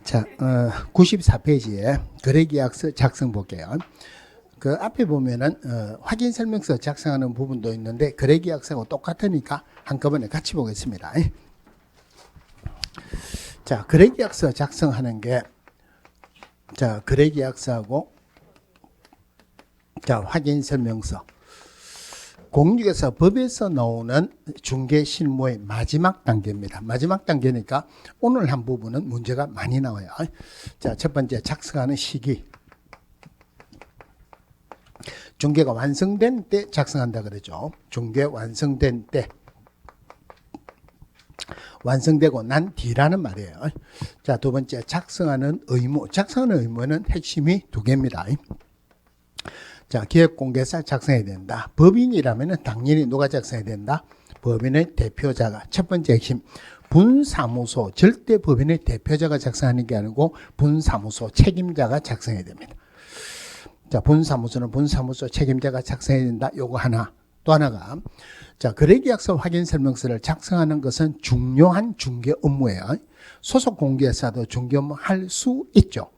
자, 94페이지에 거래계약서 작성 볼게요. 그 앞에 보면은 확인 설명서 작성하는 부분도 있는데 거래계약서하고 똑같으니까 한꺼번에 같이 보겠습니다. 자, 거래계약서 작성하는 게 자, 거래계약서하고 자, 확인 설명서. 공직에서 법에서 나오는 중개실무의 마지막 단계입니다. 마지막 단계니까 오늘 한 부분은 문제가 많이 나와요. 자, 첫 번째 작성하는 시기. 중개가 완성된 때 작성한다 그러죠. 중개 완성된 때. 완성되고 난 뒤라는 말이에요. 자, 두 번째 작성하는 의무. 작성하는 의무는 핵심이 두 개입니다. 자, 기획공개서 작성해야 된다. 법인이라면 당연히 누가 작성해야 된다? 법인의 대표자가. 첫 번째 핵심. 분사무소, 절대 법인의 대표자가 작성하는 게 아니고 분사무소 책임자가 작성해야 됩니다. 자, 분사무소는 분사무소 책임자가 작성해야 된다. 요거 하나. 또 하나가 자, 거래계약서 확인설명서를 작성하는 것은 중요한 중개 업무예요. 소속 공개사도 중개 업무 할 수 있죠.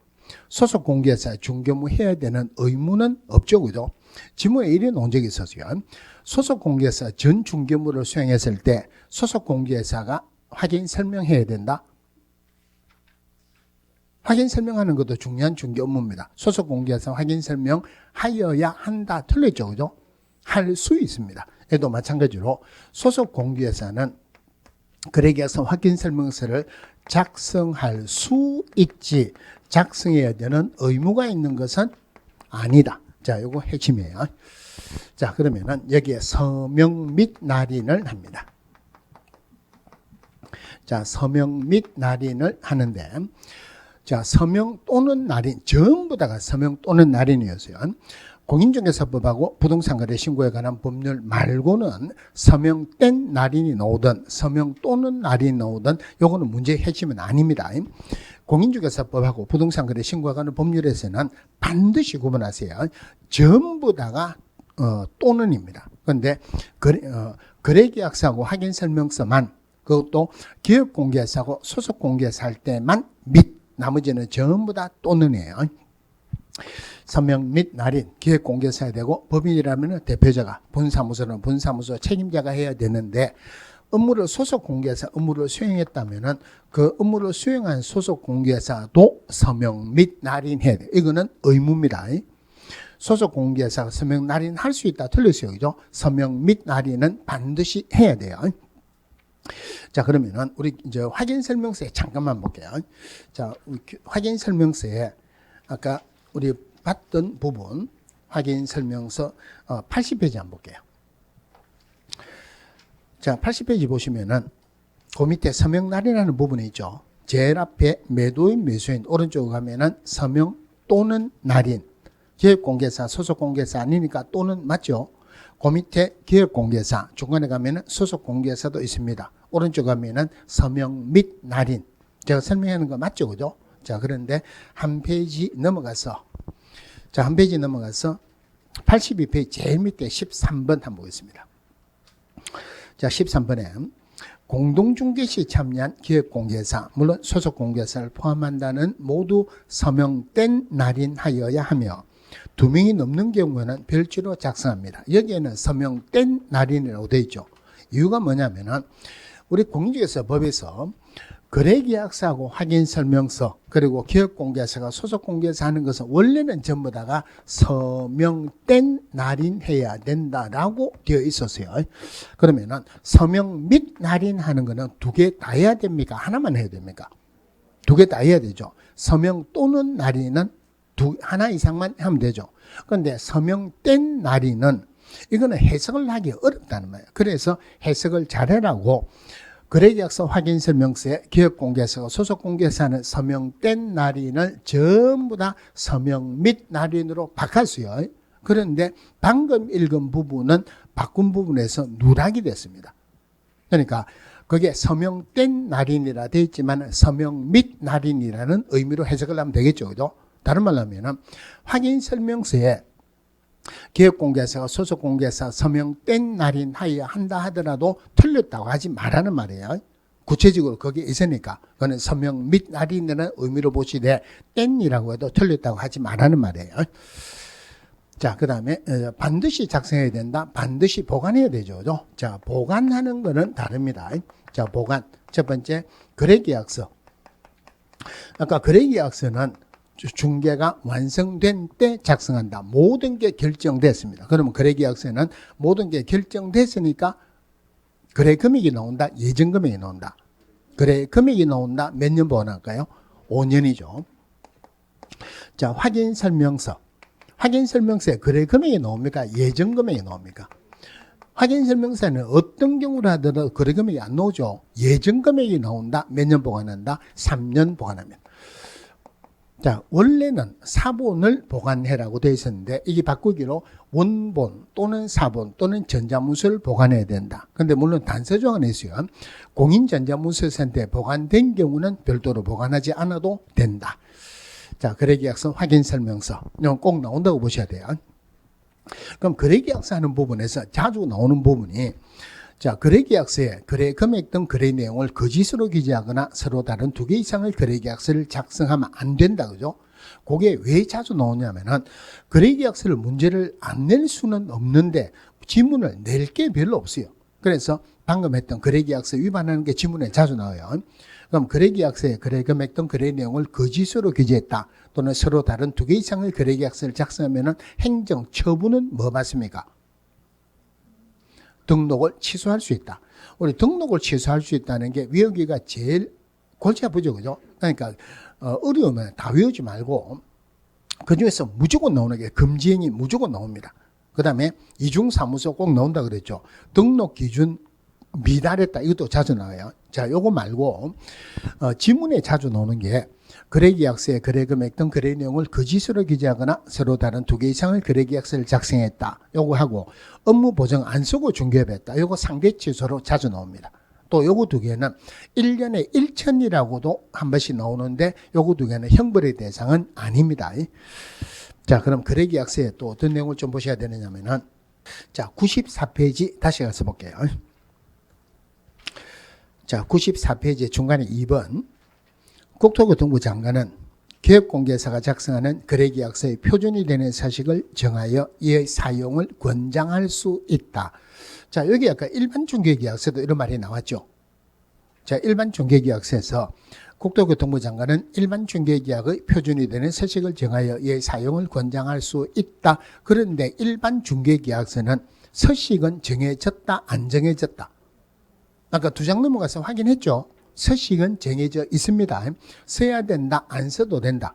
소속 공개사 중개 업무 해야 되는 의무는 없죠. 그죠? 지무에 이래 놓은 적이 있었어요. 소속 공개사 전 중개 업무를 수행했을 때 소속 공개사가 확인 설명해야 된다. 확인 설명하는 것도 중요한 중개 업무입니다. 소속 공개사 확인 설명 하여야 한다. 틀렸죠. 그죠? 할 수 있습니다. 얘도 마찬가지로 소속 공개사는 거래계약서 확인 설명서를 작성할 수 있지 작성해야 되는 의무가 있는 것은 아니다. 자, 요거 핵심이에요. 자, 그러면은 여기에 서명 및 날인을 합니다. 자, 서명 및 날인을 하는데 자, 서명 또는 날인 전부 다가 서명 또는 날인이었어요. 공인중개사법하고 부동산거래 신고에 관한 법률 말고는 서명 뗀 날인이 나오든 서명 또는 날인이 나오든 요거는 문제의 핵심은 아닙니다. 공인중개사법하고 부동산거래 신고에 관한 법률에서는 반드시 구분하세요. 전부 다가 또는입니다. 그런데 거래계약서하고 확인설명서만 그것도 기업공개사하고 소속공개사 할 때만 및 나머지는 전부 다 또는이에요. 서명 및 날인 기획공개사 해야 되고 법인이라면 대표자가 분사무소는 분사무소 책임자가 해야 되는데 업무를 소속공개사 업무를 수행했다면 그 업무를 수행한 소속공개사도 서명 및 날인해야 돼요. 이거는 의무입니다. 소속공개사가 서명 날인 할 수 있다 틀렸어요. 그죠? 서명 및 날인은 반드시 해야 돼요. 자, 그러면은 우리 이제 확인 설명서에 잠깐만 볼게요. 자, 확인 설명서에 아까 우리 봤던 부분 확인 설명서 80페이지 한번 볼게요. 자, 80페이지 보시면은 그 밑에 서명 날인하는 부분이 있죠. 제일 앞에 매도인 매수인 오른쪽으로 가면은 서명 또는 날인 기획공개사 소속공개사 아니니까 또는 맞죠. 그 밑에 기획공개사 중간에 가면은 소속공개사도 있습니다. 오른쪽 가면은 서명 및 날인 제가 설명하는 거 맞죠. 그죠? 자, 그런데 한 페이지 넘어가서 자, 한 페이지 넘어가서 82페이지 제일 밑에 13번 한번 보겠습니다. 자, 13번에 공동중개 시 참여한 기획공개사 물론 소속공개사를 포함한다는 모두 서명 뗀 날인하여야 하며 2명이 넘는 경우에는 별지로 작성합니다. 여기에는 서명 뗀 날인이라고 되어 있죠. 이유가 뭐냐면은 우리 공인중개사 법에서 거래계약서하고 확인설명서 그리고 기업공개사가 소속공개사 하는 것은 원래는 전부 다가 서명 뗀 날인해야 된다라고 되어 있었어요. 그러면은 서명 및 날인하는 거는 두 개 다 해야 됩니까? 하나만 해야 됩니까? 두 개 다 해야 되죠. 서명 또는 날인은 하나 이상만 하면 되죠. 그런데 서명 뗀 날인은 이거는 해석을 하기 어렵다는 말이에요. 그래서 해석을 잘해라고 거래계약서 확인설명서에 기업공개사가 소속공개사는 서명 뗀 날인을 전부 다 서명 및 날인으로 바꿨어요. 그런데 방금 읽은 부분은 바꾼 부분에서 누락이 됐습니다. 그러니까 그게 서명 뗀 날인이라 되어 있지만 서명 및 날인이라는 의미로 해석을 하면 되겠죠. 그죠? 다른 말로 하면 확인설명서에 기업공개사가 소속공개사 서명 뗀 날인하여야 한다 하더라도 틀렸다고 하지 말라는 말이에요. 구체적으로 거기에 있으니까 그거는 서명 및 날인이라는 의미로 보시되 땐이라고 해도 틀렸다고 하지 말라는 말이에요. 자, 그 다음에 반드시 작성해야 된다. 반드시 보관해야 되죠. 그죠? 자, 보관하는 거는 다릅니다. 자, 보관. 첫 번째, 거래계약서. 아까 거래계약서는 중개가 완성된 때 작성한다. 모든 게 결정됐습니다. 그러면 거래계약서는 모든 게 결정됐으니까 거래 금액이 나온다. 예정 금액이 나온다. 거래 금액이 나온다. 몇 년 보관할까요? 5년이죠. 자, 확인 설명서. 확인 설명서에 거래 금액이 나옵니까? 예정 금액이 나옵니까? 확인 설명서는 어떤 경우로 하더라도 거래 금액이 안 나오죠. 예정 금액이 나온다. 몇 년 보관한다? 3년 보관합니다. 자, 원래는 사본을 보관해라고 되어 있었는데 이게 바꾸기로 원본 또는 사본 또는 전자문서를 보관해야 된다. 그런데 물론 단서 조항은 있어요. 공인전자문서센터에 보관된 경우는 별도로 보관하지 않아도 된다. 자, 거래계약서 확인설명서 이건 꼭 나온다고 보셔야 돼요. 그럼 거래계약서 하는 부분에서 자주 나오는 부분이 자, 거래계약서에 거래 금액 등 거래 내용을 거짓으로 기재하거나 서로 다른 2개 이상의 거래계약서를 작성하면 안 된다. 그죠? 그게 왜 자주 나오냐면은 거래계약서를 문제를 안 낼 수는 없는데 지문을 낼 게 별로 없어요. 그래서 방금 했던 거래계약서 위반하는 게 지문에 자주 나와요. 그럼 거래계약서에 거래 금액 등 거래 내용을 거짓으로 기재했다. 또는 서로 다른 2개 이상의 거래계약서를 작성하면은 행정처분은 뭐 받습니까? 등록을 취소할 수 있다. 우리 등록을 취소할 수 있다는 게 외우기가 제일 골치 아프죠. 그죠? 그러니까 어려우면 다 외우지 말고 그중에서 무조건 나오는 게 금지행위 무조건 나옵니다. 그 다음에 이중사무소 꼭 나온다 그랬죠. 등록 기준 미달했다. 이것도 자주 나와요. 자, 요거 말고 지문에 자주 나오는 게 거래계약서의 거래금액 등 거래 내용을 거짓으로 기재하거나 서로 다른 2개 이상의 거래계약서를 작성했다. 요거 하고 업무 보정 안 쓰고 중개업했다. 요거 상대취소로 자주 나옵니다. 또 요거 2개는 1년에 1천이라고도 한 번씩 나오는데 요거 2개는 형벌의 대상은 아닙니다. 자, 그럼 거래계약서에 또 어떤 내용을 좀 보셔야 되느냐면은 자, 94페이지 다시 가서 볼게요. 자, 94페이지 중간에 2번. 국토교통부 장관은 기업공개사가 작성하는 거래계약서의 표준이 되는 서식을 정하여 이의 사용을 권장할 수 있다. 자, 여기 아까 일반 중개계약서도 이런 말이 나왔죠. 자, 일반 중개계약서에서 국토교통부 장관은 일반 중개계약의 표준이 되는 서식을 정하여 이의 사용을 권장할 수 있다. 그런데 일반 중개계약서는 서식은 정해졌다, 안 정해졌다. 아까 2장 넘어가서 확인했죠. 서식은 정해져 있습니다. 써야 된다, 안 써도 된다.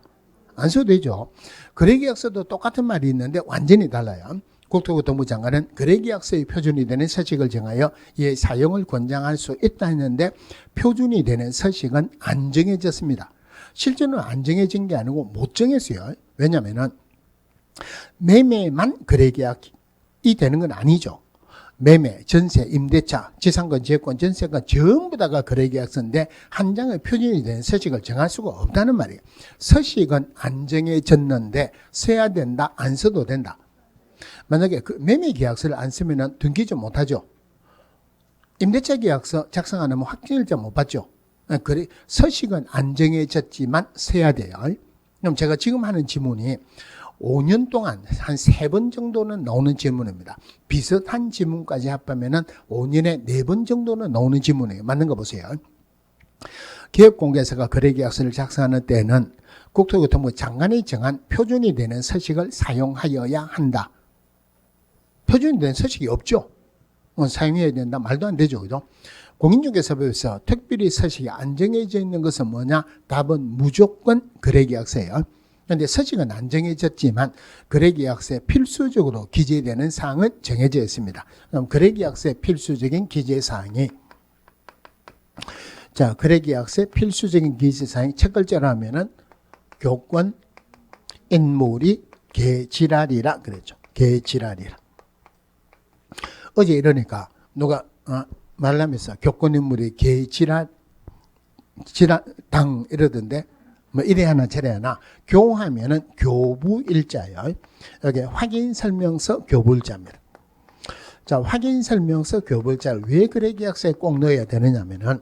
안 써도 되죠. 거래계약서도 똑같은 말이 있는데 완전히 달라요. 국토교통부 장관은 거래계약서의 표준이 되는 서식을 정하여 이의 사용을 권장할 수 있다 했는데 표준이 되는 서식은 안 정해졌습니다. 실제로는 안 정해진 게 아니고 못 정했어요. 왜냐하면 매매만 거래계약이 되는 건 아니죠. 매매, 전세, 임대차, 지상권, 재권, 전세권 전부 다가 거래계약서인데 한 장의 표준이 되는 서식을 정할 수가 없다는 말이에요. 서식은 안 정해졌는데 써야 된다, 안 써도 된다. 만약에 그 매매계약서를 안 쓰면 등기죠 못하죠. 임대차 계약서 작성 안 하면 확정일자 못 받죠. 그래, 서식은 안 정해졌지만 써야 돼요. 그럼 제가 지금 하는 지문이 5년 동안 한 3번 정도는 나오는 지문입니다. 비슷한 지문까지 합하면 5년에 4번 정도는 나오는 지문이에요. 맞는 거 보세요. 기업공개사가 거래계약서를 작성하는 때는 국토교통부 장관이 정한 표준이 되는 서식을 사용하여야 한다. 표준이 되는 서식이 없죠. 사용해야 된다. 말도 안 되죠. 그죠? 공인중개사법에서 특별히 서식이 안 정해져 있는 것은 뭐냐? 답은 무조건 거래계약서예요. 그런데 서식은 안 정해졌지만 거래계약서에 필수적으로 기재되는 사항은 정해져 있습니다. 그럼 거래계약서의 필수적인 기재사항이 자, 거래계약서의 필수적인 기재사항이 첫 글자로 하면은 교권, 인물이 계지랄이라 그랬죠. 계지랄이라. 어제 이러니까 누가 말하면서 교권 인물이 계지랄 당 이러던데 뭐 이래 하나 저래 하나 교하면은 교부일자예요. 여기 확인설명서 교부일자입니다. 자, 확인설명서 교부일자를 왜 거래계약서에 꼭 넣어야 되느냐면은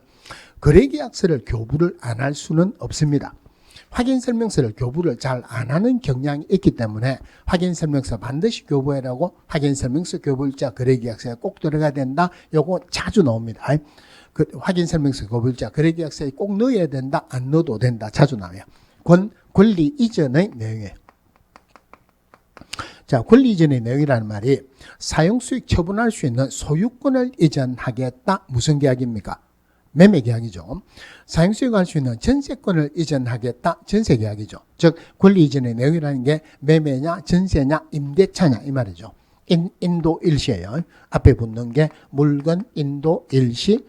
거래계약서를 교부를 안 할 수는 없습니다. 확인설명서를 교부를 잘 안 하는 경향이 있기 때문에 확인설명서 반드시 교부해라고 확인설명서 교부일자 거래계약서에 꼭 들어가야 된다. 요거 자주 나옵니다. 그 확인설명서 교부일자 거래계약서에 꼭 넣어야 된다. 안 넣어도 된다. 자주 나와요. 권리 이전의 내용이에요. 자, 권리 이전의 내용이라는 말이 사용수익 처분할 수 있는 소유권을 이전하겠다. 무슨 계약입니까? 매매계약이죠. 사용수익할 수 있는 전세권을 이전하겠다. 전세계약이죠. 즉 권리 이전의 내용이라는 게 매매냐 전세냐 임대차냐 이 말이죠. 인도 일시예요. 앞에 붙는 게 물건 인도 일시,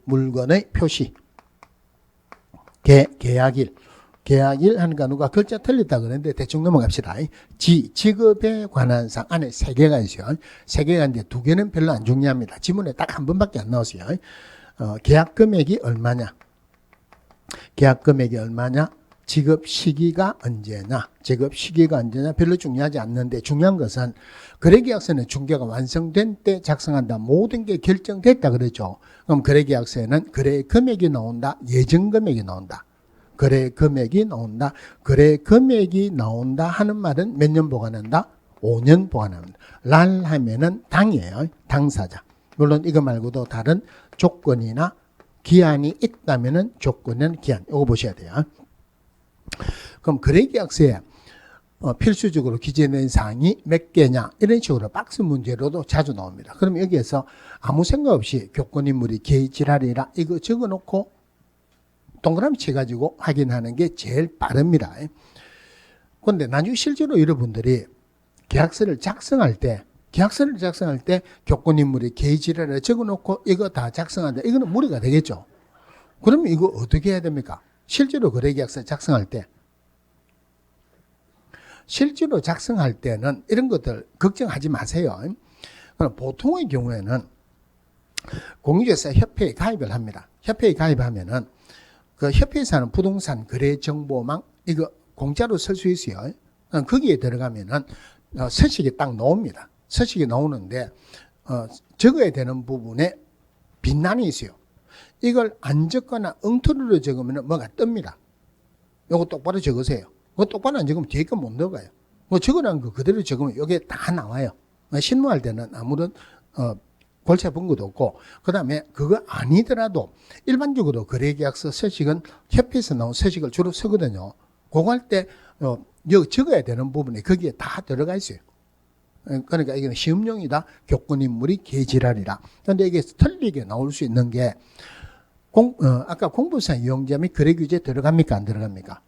물건의 표시, 계약일. 계약일 하니까 누가 글자 틀렸다 그러는데 대충 넘어갑시다. 지급에 관한 사항 안에 3개가 있어요. 3개가 있는데 2개는 별로 안 중요합니다. 지문에 딱 한 번밖에 안 나왔어요. 계약 금액이 얼마냐? 계약 금액이 얼마냐? 지급 시기가 언제냐? 지급 시기가 언제냐? 별로 중요하지 않는데 중요한 것은 거래계약서는 중개가 완성된 때 작성한다. 모든 게 결정됐다 그러죠. 그럼 거래계약서에는 거래 금액이 나온다. 예정 금액이 나온다. 거래 금액이 나온다. 거래 금액이 나온다 하는 말은 몇 년 보관한다? 5년 보관합니다. 날 하면은 당이에요. 당사자. 물론 이거 말고도 다른 조건이나 기한이 있다면은 조건은 기한. 이거 보셔야 돼요. 그럼 거래계약서에 필수적으로 기재된 사항이 몇 개냐 이런 식으로 박스 문제로도 자주 나옵니다. 그럼 여기에서 아무 생각 없이 교권인물이 개의질하리라 이거 적어놓고 동그라미 쳐가지고 확인하는 게 제일 빠릅니다. 그런데 나중에 실제로 여러분들이 계약서를 작성할 때 교권인물이 개의질하리라 적어놓고 이거 다 작성한다. 이거는 무리가 되겠죠. 그러면 이거 어떻게 해야 됩니까? 실제로 거래계약서 작성할 때 는 이런 것들 걱정하지 마세요. 그럼 보통의 경우에는 공유재사 협회에 가입을 합니다. 협회에 가입하면은 그 협회에서 하는 부동산 거래 정보망 이거 공짜로 쓸 수 있어요. 거기에 들어가면은 서식이 딱 나옵니다. 서식이 나오는데 적어야 되는 부분에 빈란이 있어요. 이걸 안 적거나 엉터리로 적으면 뭐가 뜹니다. 요거 똑바로 적으세요. 그거 똑바로 안 적으면 뒤에 거 못 넣어가요. 뭐 적어놓은 거 그대로 적으면 이게 다 나와요. 신고할 때는 아무런 골치 아픈 것도 없고, 그 다음에 그거 아니더라도 일반적으로 거래계약서 서식은 협회에서 나온 서식을 주로 쓰거든요. 그거 할 때 여기 적어야 되는 부분이 거기에 다 들어가 있어요. 그러니까 이게 시험용이다. 교권인물이 개지랄이라. 그런데 이게 틀리게 나올 수 있는 게 아까 공부상 이용자 및 거래규제 들어갑니까? 안 들어갑니까?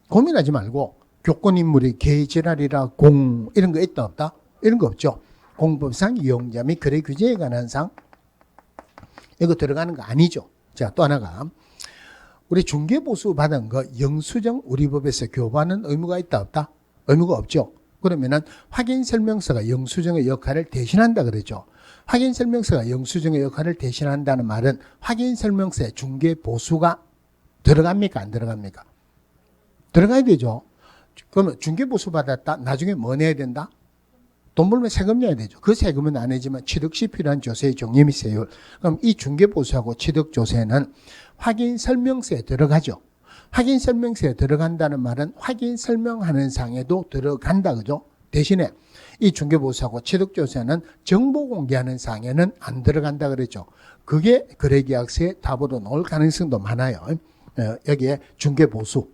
고민하지 말고 교권인물이 개지랄이라 이런 거 있다 없다? 이런 거 없죠. 공법상 이용자 및 거래규제에 관한 사항 이거 들어가는 거 아니죠. 자, 또 하나가 우리 중개보수 받은 거 영수증 우리 법에서 교부하는 의무가 있다 없다? 의무가 없죠. 그러면은 확인설명서가 영수증의 역할을 대신한다 그러죠. 확인설명서가 영수증의 역할을 대신한다는 말은 확인설명서에 중개보수가 들어갑니까? 안 들어갑니까? 들어가야 되죠. 그러면 중개보수 받았다. 나중에 뭐 내야 된다? 돈 벌면 세금 내야 되죠. 그 세금은 안 내지만 취득 시 필요한 조세의 종료 및 세율. 그럼 이 중개보수하고 취득조세는 확인설명서에 들어가죠. 확인설명서에 들어간다는 말은 확인설명하는 상에도 들어간다. 그죠? 대신에 이 중개보수하고 취득조세는 정보 공개하는 상에는 안 들어간다 그랬죠. 그게 거래계약서의 답으로 나올 가능성도 많아요. 여기에 중개보수,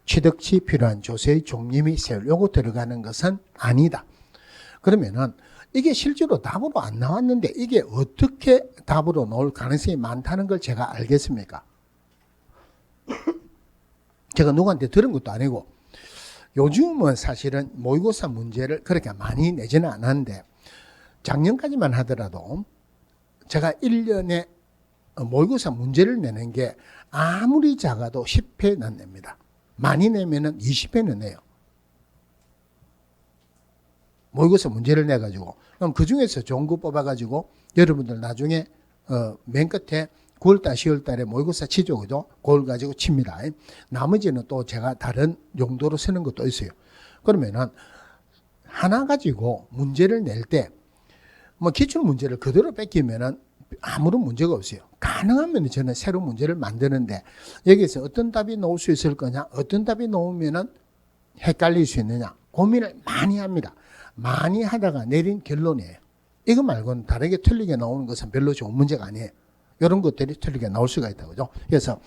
취득 시 필요한 조세의 종료 및 세율 요거 들어가는 것은 아니다. 그러면은 이게 실제로 답으로 안 나왔는데 이게 어떻게 답으로 나올 가능성이 많다는 걸 제가 알겠습니까? 제가 누구한테 들은 것도 아니고 요즘은 사실은 모의고사 문제를 그렇게 많이 내지는 않았는데 작년까지만 하더라도 제가 1년에 모의고사 문제를 내는 게 아무리 작아도 10회는 냅니다. 많이 내면은 20회는 내요. 모의고사 문제를 내가지고. 그럼 그 중에서 좋은 거 뽑아가지고 여러분들 나중에 맨 끝에 9월달, 10월달에 모의고사 치죠. 그죠? 그걸 가지고 칩니다. 나머지는 또 제가 다른 용도로 쓰는 것도 있어요. 그러면은 하나 가지고 문제를 낼 때 뭐 기출 문제를 그대로 뺏기면은 아무런 문제가 없어요. 가능하면 저는 새로운 문제를 만드는데 여기서 어떤 답이 나올 수 있을 거냐, 어떤 답이 나오면은 헷갈릴 수 있느냐 고민을 많이 합니다. 많이 하다가 내린 결론이에요. 이거 말고는 다르게 틀리게 나오는 것은 별로 좋은 문제가 아니에요. 이런 것들이 틀리게 나올 수가 있다고 그죠? 그래서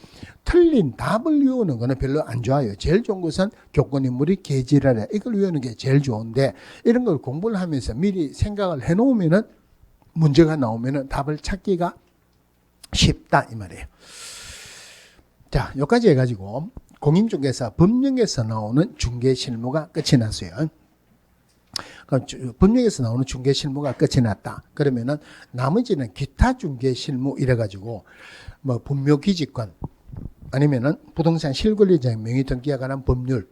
틀린 답을 외우는 거는 별로 안 좋아요. 제일 좋은 것은 교권인물이 개지랄해. 이걸 외우는 게 제일 좋은데 이런 걸 공부를 하면서 미리 생각을 해놓으면은 문제가 나오면은 답을 찾기가 쉽다 이 말이에요. 자, 여기까지 해가지고 공인중개사 법령에서 나오는 중개실무가 끝이 났어요. 법령에서 나오는 중개실무가 끝이 났다. 그러면은 나머지는 기타 중개실무 이래가지고 뭐 분묘기지권 아니면은 부동산 실권리자의 명의 등기에 관한 법률,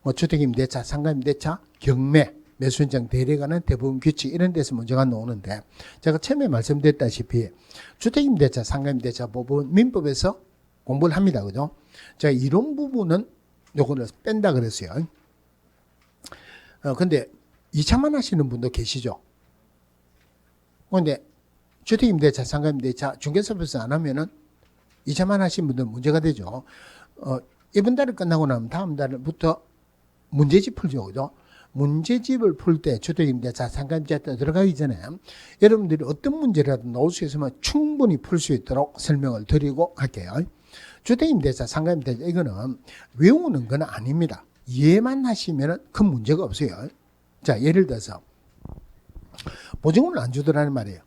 뭐 주택임대차, 상가임대차, 경매, 매수인장 대리에 관한 대부분 규칙 이런 데서 문제가 나오는데 제가 처음에 말씀드렸다시피 주택임대차, 상가임대차 부분 민법에서 공부를 합니다. 그죠? 제가 이런 부분은 요거를 뺀다 그랬어요. 근데 2차만 하시는 분도 계시죠. 그런데 주택임대차, 상가임대차, 중개사업에서 안 하면은 2차만 하신 분들은 문제가 되죠. 이번 달이 끝나고 나면 다음 달부터 문제집 풀죠. 그죠? 문제집을 풀 때 주택임대차, 상가임대차 들어가기 전에 여러분들이 어떤 문제라도 나올 수 있으면 충분히 풀 수 있도록 설명을 드리고 할게요. 주택임대차, 상가임대차 이거는 외우는 건 아닙니다. 이해만 하시면 큰 문제가 없어요. 자, 예를 들어서 보증금을 안 주더라는 말이에요.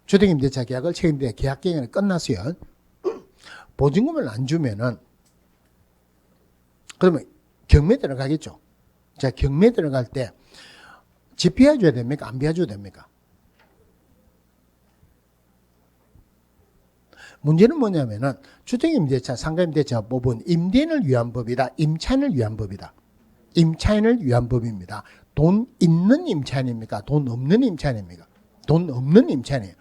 주택임대차 계약을 책임대 계약 기간이 끝났어요. 보증금을 안 주면은 그러면 경매 들어가겠죠. 자, 경매 들어갈 때 집 비워줘야 됩니까? 안 비워줘야 됩니까? 문제는 뭐냐면은 주택임대차, 상가임대차 법은 임대인을 위한 법이다. 임차인을 위한 법이다. 임차인을 위한 법입니다. 돈 있는 임차인입니까? 돈 없는 임차인입니까? 돈 없는 임차인이에요.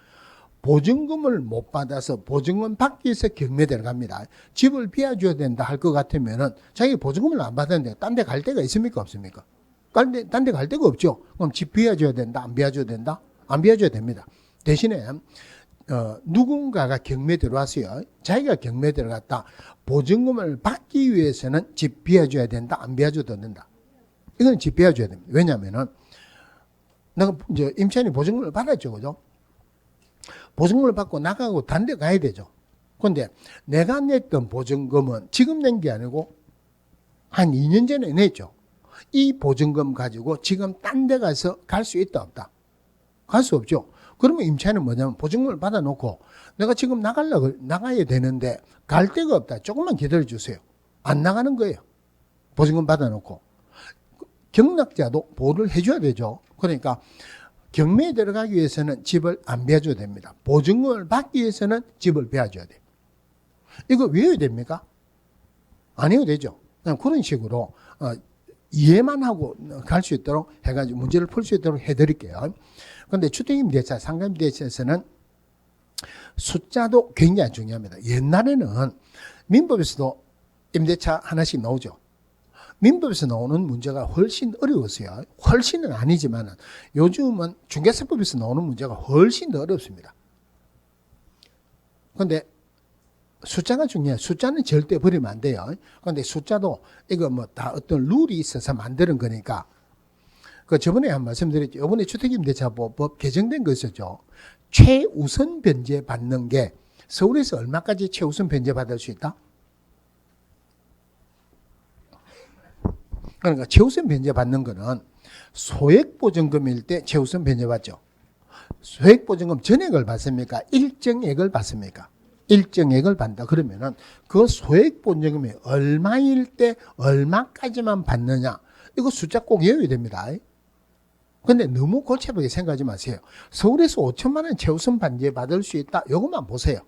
보증금을 못 받아서 보증금 받기 위해서 경매 들어갑니다. 집을 비워줘야 된다 할 것 같으면은 자기 보증금을 안 받았는데 딴 데 갈 데가 있습니까? 없습니까? 딴 데 갈 데가 없죠. 그럼 집 비워줘야 된다? 안 비워줘야 된다? 안 비워줘야 됩니다. 대신에 누군가가 경매 들어왔어요. 자기가 경매 들어갔다. 보증금을 받기 위해서는 집 비워줘야 된다? 안 비워줘도 된다? 이건 집 비워줘야 됩니다. 왜냐면은 내가 이제 임차인이 보증금을 받았죠. 그죠? 보증금을 받고 나가고 다른 데 가야 되죠. 그런데 내가 냈던 보증금은 지금 낸 게 아니고 한 2년 전에 냈죠. 이 보증금 가지고 지금 딴 데 가서 갈 수 있다 없다? 갈 수 없죠. 그러면 임차인은 뭐냐면 보증금을 받아놓고 내가 지금 나가야 되는데 갈 데가 없다. 조금만 기다려주세요. 안 나가는 거예요. 보증금 받아놓고. 경락자도 보호를 해줘야 되죠. 그러니까 경매에 들어가기 위해서는 집을 안 비워줘야 됩니다. 보증금을 받기 위해서는 집을 비워줘야 돼요. 이거 외워야 됩니까? 안 외워도 되죠. 그런 식으로 이해만 하고 갈 수 있도록 해가지고 문제를 풀 수 있도록 해드릴게요. 그런데 주택임대차, 상가임대차에서는 숫자도 굉장히 중요합니다. 옛날에는 민법에서도 임대차 하나씩 나오죠. 민법에서 나오는 문제가 훨씬 어려웠어요. 훨씬은 아니지만 요즘은 중개사법에서 나오는 문제가 훨씬 더 어렵습니다. 그런데 숫자가 중요해요. 숫자는 절대 버리면 안 돼요. 그런데 숫자도 이거 뭐 다 어떤 룰이 있어서 만드는 거니까. 그 저번에 한 말씀드렸죠. 이번에 주택임대차법 개정된 거 있었죠. 최우선 변제 받는 게 서울에서 얼마까지 최우선 변제 받을 수 있다? 그러니까 최우선 변제 받는 거는 소액보증금일 때 최우선 변제 받죠. 소액보증금 전액을 받습니까? 일정액을 받습니까? 일정액을 받는다. 그러면은 그 소액보증금이 얼마일 때 얼마까지만 받느냐. 이거 숫자 꼭 외워야 됩니다. 근데 너무 골치아프게 생각하지 마세요. 서울에서 5천만 원 최우선 반제 받을 수 있다. 이것만 보세요.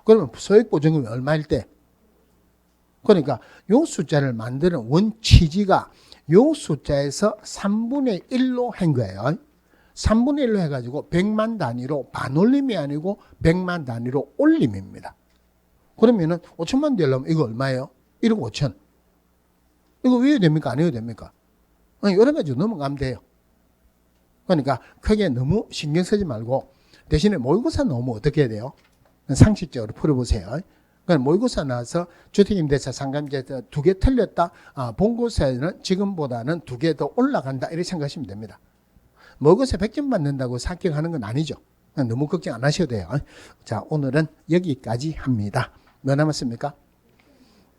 그러면 소액보증금이 얼마일 때? 그러니까 요 숫자를 만드는 원 취지가 요 숫자에서 3분의 1로 한 거예요. 3분의 1로 해가지고 100만 단위로 반올림이 아니고 100만 단위로 올림입니다. 그러면은 5천만 되려면 이거 얼마예요? 1억 5천. 이거 외워야 됩니까? 안 외워야 됩니까? 여러 가지 넘어가면 돼요. 그러니까 크게 너무 신경 쓰지 말고 대신에 모의고사 나오면 어떻게 해야 돼요? 상식적으로 풀어보세요. 그러니까 모의고사 나와서 주택임대차 상감임대차 2개 틀렸다. 본고사에는 지금보다는 2개 더 올라간다. 이렇게 생각하시면 됩니다. 모의고사 100점 받는다고 합격하는 건 아니죠. 너무 걱정 안 하셔도 돼요. 자, 오늘은 여기까지 합니다. 뭐 남았습니까?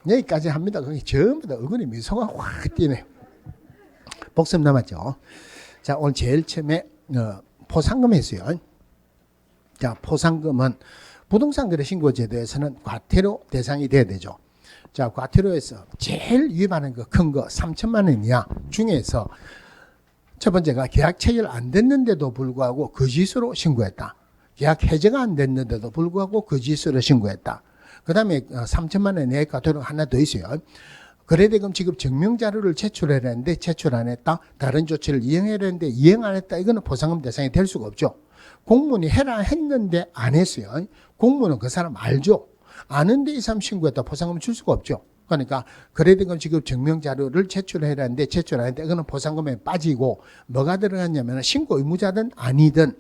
여기까지 합니다. 거기 전부 다 어근이 미소가 확 띄네요. 복습 남았죠. 자, 오늘 제일 처음에 포상금 했어요. 자, 포상금은 부동산 거래 신고 제도에서는 과태료 대상이 돼야 되죠. 자, 과태료에서 제일 위반한 거 큰 거 3천만 원 이하 중에서 첫 번째가 계약 체결 안 됐는데도 불구하고 거짓으로 신고했다. 계약 해제가 안 됐는데도 불구하고 거짓으로 신고했다. 그 다음에 3천만 원 이하의 과태료 하나 더 있어요. 거래대금 지급 증명자료를 제출해야 하는데 제출 안 했다. 다른 조치를 이행해야 하는데 이행 안 했다. 이거는 포상금 대상이 될 수가 없죠. 공무원이 해라 했는데 안 했어요. 공무원은 그 사람 알죠. 아는데 이 사람 신고했다. 포상금 줄 수가 없죠. 그러니까 거래대금 지급 증명자료를 제출해야 하는데 제출 안 했다. 이거는 포상금에 빠지고 뭐가 들어갔냐면 신고 의무자든 아니든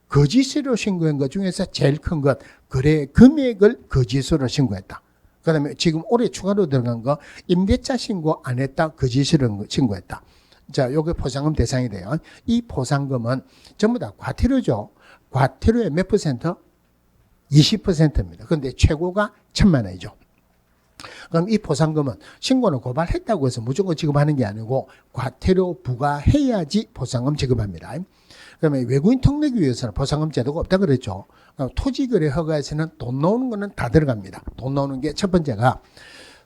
거짓으로 신고한 것 중에서 제일 큰 것 거래 금액을 거짓으로 신고했다. 그 다음에 지금 올해 추가로 들어간 거 임대차 신고 안 했다. 거짓으로 신고했다. 자, 요게 포상금 대상이 돼요. 이 포상금은 전부 다 과태료죠. 과태료의 몇 퍼센트? 20%입니다. 그런데 최고가 1,000만 원이죠. 그럼 이 포상금은 신고는 고발했다고 해서 무조건 지급하는 게 아니고 과태료 부과해야지 포상금 지급합니다. 그러면 외국인 통내기 위해서는 포상금 제도가 없다 그랬죠. 토지거래 허가에서는 돈 나오는 거는 다 들어갑니다. 돈 나오는 게 첫 번째가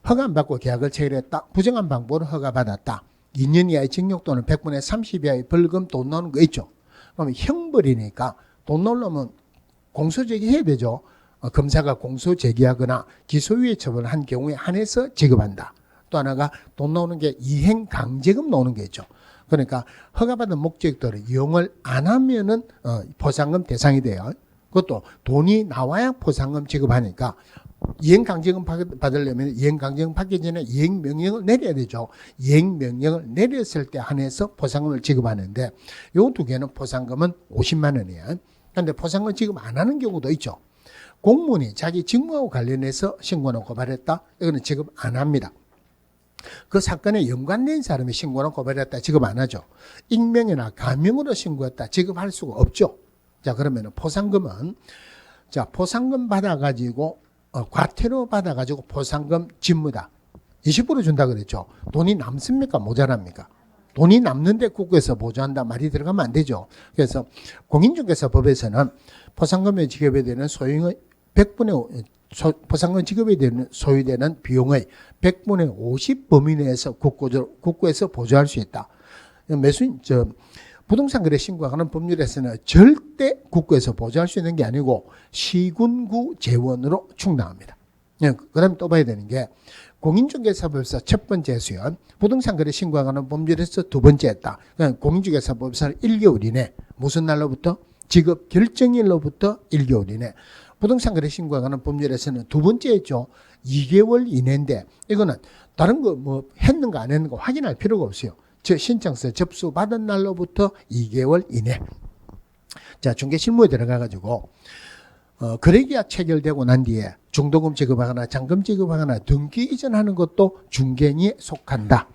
허가 안 받고 계약을 체결했다. 부정한 방법으로 허가받았다. 2년 이하의 징역 또는 100분의 30 이하의 벌금 돈 나오는 거 있죠. 그러면 형벌이니까 돈 나오려면 공소 제기해야 되죠. 검사가 공소 제기하거나 기소유예 처분을 한 경우에 한해서 지급한다. 또 하나가 돈 나오는 게 이행 강제금 나오는 게 있죠. 그러니까 허가받은 목적대로 이용을 안 하면은 포상금 대상이 돼요. 그것도 돈이 나와야 포상금 지급하니까 이행강제금 받으려면 이행강제금 받기 전에 이행명령을 내려야 되죠. 이행명령을 내렸을 때 한해서 포상금을 지급하는데 요 두 개는 포상금은 50만 원이에요. 그런데 포상금 지급 안 하는 경우도 있죠. 공무원이 자기 직무하고 관련해서 신고나 고발했다. 이거는 지급 안 합니다. 그 사건에 연관된 사람이 신고나 고발했다. 지급 안 하죠. 익명이나 가명으로 신고했다. 지급할 수가 없죠. 자, 그러면 포상금은 자, 포상금 받아가지고 과태료 받아가지고 포상금 직무다. 20% 준다 그랬죠. 돈이 남습니까? 모자랍니까? 돈이 남는데 국고에서 보조한다 말이 들어가면 안 되죠. 그래서 공인중개사법에서는 포상금에 지급에 되는 소액의 100분의 포상금 지급에 되는 소요되는 비용의 100분의 50 범위 내에서 국고에서 보조할 수 있다. 부동산 거래 신고하는 법률에서는 절대 국고에서 보조할 수 있는 게 아니고 시군구 재원으로 충당합니다. 그 다음에 또 봐야 되는 게 공인중개사법에서 첫 번째 수연, 부동산 거래 신고하는 법률에서 두 번째 했다. 그러니까 공인중개사법에서는 1개월 이내, 무슨 날로부터? 지급 결정일로부터 1개월 이내. 부동산 거래 신고하는 법률에서는 두 번째 했죠. 2개월 이내인데 이거는 다른 거 뭐 했는가 안 했는가 확인할 필요가 없어요. 신청서 접수받은 날로부터 2개월 이내. 자, 중개실무에 들어가가지고 거래계약 체결되고 난 뒤에 중도금 지급하거나 잔금 지급하거나 등기 이전하는 것도 중개인에 속한다.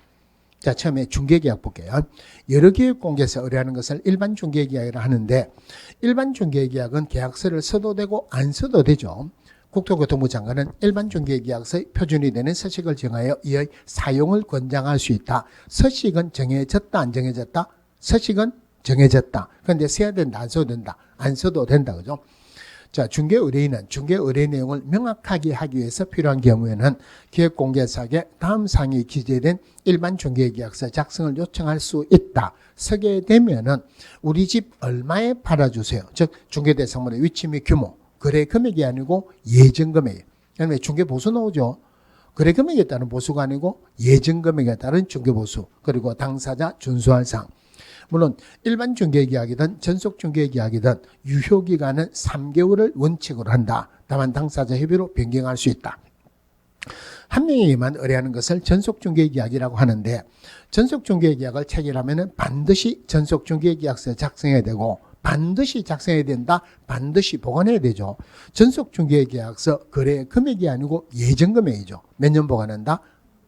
자, 처음에 중개계약 볼게요. 여러 계획공개에서 의뢰하는 것을 일반 중개계약이라 하는데 일반 중개계약은 계약서를 써도 되고 안 써도 되죠. 국토교통부 장관은 일반 중개계약서의 표준이 되는 서식을 정하여 이의 사용을 권장할 수 있다. 서식은 정해졌다, 안 정해졌다? 서식은 정해졌다. 그런데 써야 된다, 안 써도 된다? 안 써도 된다, 그죠? 자, 중개 의뢰인은 중개 의뢰 내용을 명확하게 하기 위해서 필요한 경우에는 기획공개사에게 다음 사항이 기재된 일반 중개계약서 작성을 요청할 수 있다. 서게 되면은 우리 집 얼마에 팔아주세요. 즉 중개대상물의 위치 및 규모. 거래 금액이 아니고 예정 금액이에요. 그다음에 중개 보수 나오죠. 거래 금액에 따른 보수가 아니고 예정 금액에 따른 중개 보수. 그리고 당사자 준수할 사항. 물론 일반 중개계약이든 전속 중개계약이든 유효기간은 3개월을 원칙으로 한다. 다만 당사자 협의로 변경할 수 있다. 한 명에게만 의뢰하는 것을 전속 중개계약이라고 하는데 전속 중개계약을 체결하면 반드시 전속 중개계약서 작성해야 되고 반드시 작성해야 된다. 반드시 보관해야 되죠. 전속중개계약서 거래 금액이 아니고 예정금액이죠. 몇 년 보관한다?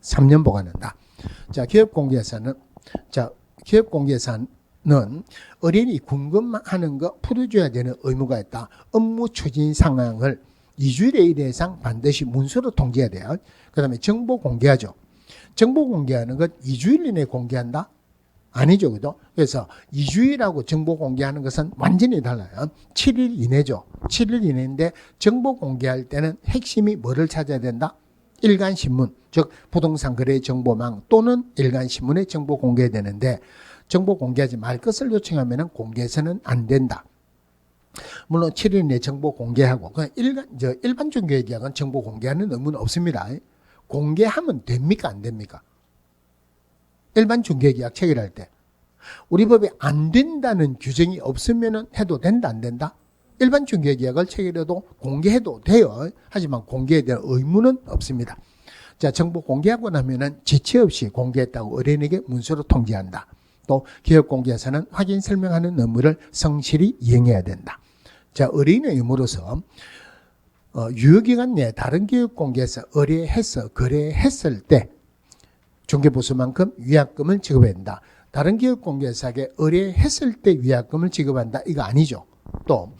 3년 보관한다. 자, 기업공개사는 의뢰인이 궁금하는 거 풀어줘야 되는 의무가 있다. 업무 추진 상황을 2주일에 1회 이상 반드시 문서로 통지해야 돼요. 그 다음에 정보 공개하죠. 정보 공개하는 것 2주일 이내에 공개한다? 아니죠. 그죠? 그래서 2주일하고 정보 공개하는 것은 완전히 달라요. 7일 이내죠. 7일 이내인데 정보 공개할 때는 핵심이 뭐를 찾아야 된다? 일간신문, 즉 부동산 거래 정보망 또는 일간신문에 정보 공개되는데 정보 공개하지 말 것을 요청하면 공개해서는 안 된다. 물론 7일 내에 정보 공개하고 그냥 일반 중개계약은 정보 공개하는 의무는 없습니다. 공개하면 됩니까? 안 됩니까? 일반 중개계약 체결할 때 우리 법에 안 된다는 규정이 없으면 해도 된다 안 된다? 일반 중개계약을 체결해도 공개해도 돼요. 하지만 공개에 대한 의무는 없습니다. 자, 정보 공개하고 나면은 지체 없이 공개했다고 의뢰인에게 문서로 통지한다. 또 기업공개사는 확인 설명하는 업무를 성실히 이행해야 된다. 자, 의뢰인의 의무로서 유효기간 내에 다른 기업공개사 의뢰해서 거래했을 때 중개보수만큼 위약금을 지급해야 된다. 다른 기업공개사에게 의뢰했을 때 위약금을 지급한다. 이거 아니죠. 또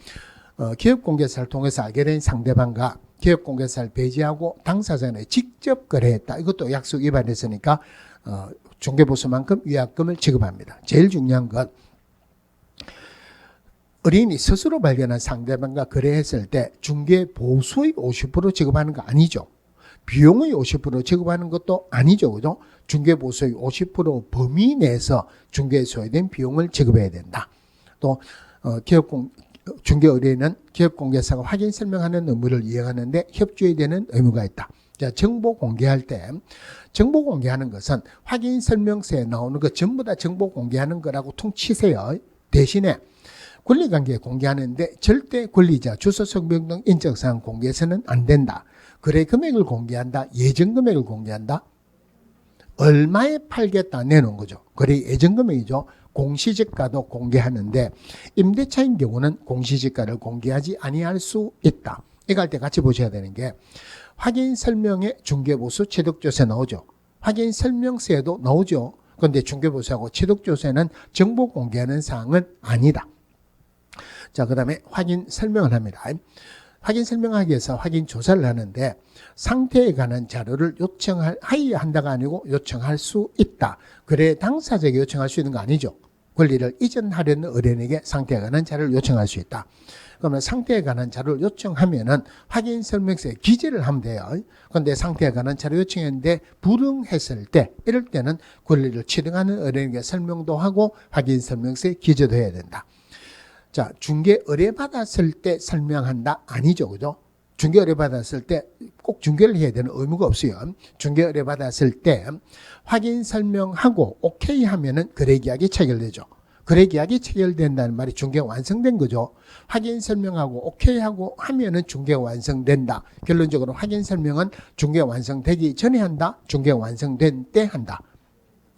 기업공개사를 통해서 알게 된 상대방과 기업공개사를 배제하고 당사자에 직접 거래했다. 이것도 약속 위반했으니까 중개보수만큼 위약금을 지급합니다. 제일 중요한 건 의뢰인이 스스로 발견한 상대방과 거래했을 때 중개보수의 50% 지급하는 거 아니죠. 비용의 50% 지급하는 것도 아니죠. 그죠? 중개보수의 50% 범위 내에서 중개에 소요된 비용을 지급해야 된다. 또 중개의뢰인은 기업공개사가 확인 설명하는 의무를 이행하는데 협조해야 되는 의무가 있다. 자, 정보 공개할 때 정보 공개하는 것은 확인 설명서에 나오는 거 전부 다 정보 공개하는 거라고 퉁치세요. 대신에 권리관계 공개하는데 절대 권리자, 주소, 성명 등 인적사항 공개해서는 안 된다. 거래 금액을 공개한다. 예정 금액을 공개한다. 얼마에 팔겠다 내놓은 거죠. 거래 예정 금액이죠. 공시지가도 공개하는데 임대차인 경우는 공시지가를 공개하지 아니할 수 있다. 이거 할 때 같이 보셔야 되는 게 확인 설명에 중개보수 취득조세 나오죠. 확인 설명서에도 나오죠. 그런데 중개보수하고 취득조세는 정보 공개하는 사항은 아니다. 자, 그 다음에 확인 설명을 합니다. 확인 설명하기 위해서 확인 조사를 하는데 상태에 관한 자료를 하이한다가 아니고 요청할 수 있다. 그래 당사자에게 요청할 수 있는 거 아니죠. 권리를 이전하려는 의뢰인에게 상태에 관한 자료를 요청할 수 있다. 그러면 상태에 관한 자료를 요청하면은 확인 설명서에 기재를 하면 돼요. 그런데 상태에 관한 자료 요청했는데 불응했을 때 이럴 때는 권리를 취득하는 의뢰인에게 설명도 하고 확인 설명서에 기재도 해야 된다. 자, 중개 의뢰 받았을 때 설명한다? 아니죠. 그죠? 중개 의뢰 받았을 때 꼭 중개를 해야 되는 의무가 없어요. 중개 의뢰 받았을 때 확인 설명하고 오케이 하면은 거래 계약이 체결되죠. 거래 계약이 체결된다는 말이 중개가 완성된 거죠. 확인 설명하고 오케이 하고 하면은 중개가 완성된다. 결론적으로 확인 설명은 중개가 완성되기 전에 한다. 중개가 완성된 때 한다.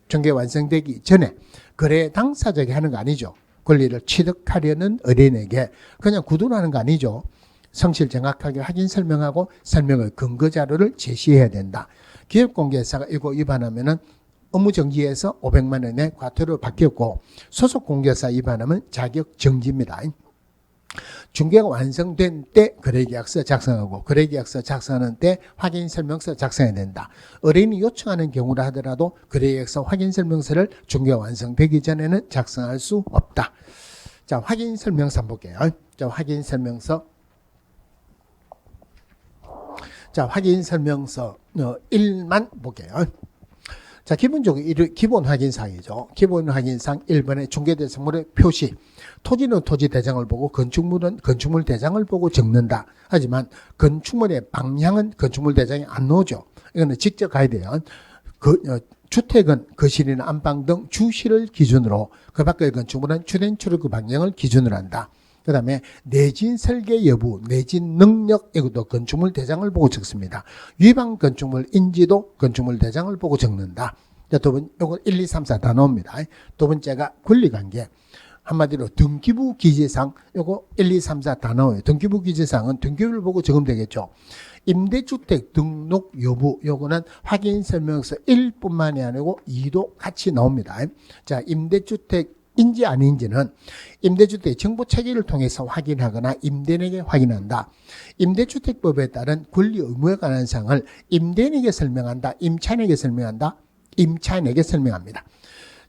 중개가 완성되기 전에 거래 당사자에게 하는 거 아니죠. 권리를 취득하려는 의뢰인에게 그냥 구두로 하는 거 아니죠. 성실 정확하게 확인 설명하고 설명의 근거 자료를 제시해야 된다. 기업공개사가 이거 위반하면은 업무정지에서 500만 원의 과태료 받겠고 소속 공개사 위반하면 자격 정지입니다. 중개가 완성된 때 거래계약서 작성하고 거래계약서 작성하는 때 확인설명서 작성해야 된다. 의뢰인이 요청하는 경우라 하더라도 거래계약서 확인설명서를 중개가 완성되기 전에는 작성할 수 없다. 자, 확인설명서 한번 볼게요. 자, 확인설명서 1만 볼게요. 자, 기본적으로 기본 확인사항이죠. 기본 확인사항 1번의 중개대상물의 표시. 토지는 토지 대장을 보고 건축물은 건축물 대장을 보고 적는다. 하지만 건축물의 방향은 건축물 대장이 안 나오죠. 이거는 직접 가야 돼요. 주택은 거실이나 안방 등 주실을 기준으로 그 밖의 건축물은 출입 출입구 방향을 기준으로 한다. 그 다음에 내진 설계 여부, 내진 능력, 이것도 건축물 대장을 보고 적습니다. 위반 건축물 인지도, 건축물 대장을 보고 적는다. 자, 두 번, 요거 1, 2, 3, 4 다 나옵니다. 두 번째가 권리관계. 한마디로 등기부 기재상 요거 1, 2, 3, 4 다 나와요. 등기부 기재상은 등기부를 보고 적으면 되겠죠. 임대주택 등록 여부 요거는 확인 설명서 1뿐만이 아니고 2도 같이 나옵니다. 자, 임대주택인지 아닌지는 임대주택 정보 체계를 통해서 확인하거나 임대인에게 확인한다. 임대주택법에 따른 권리 의무에 관한 사항을 임대인에게 설명한다. 임차인에게 설명한다. 임차인에게 설명합니다.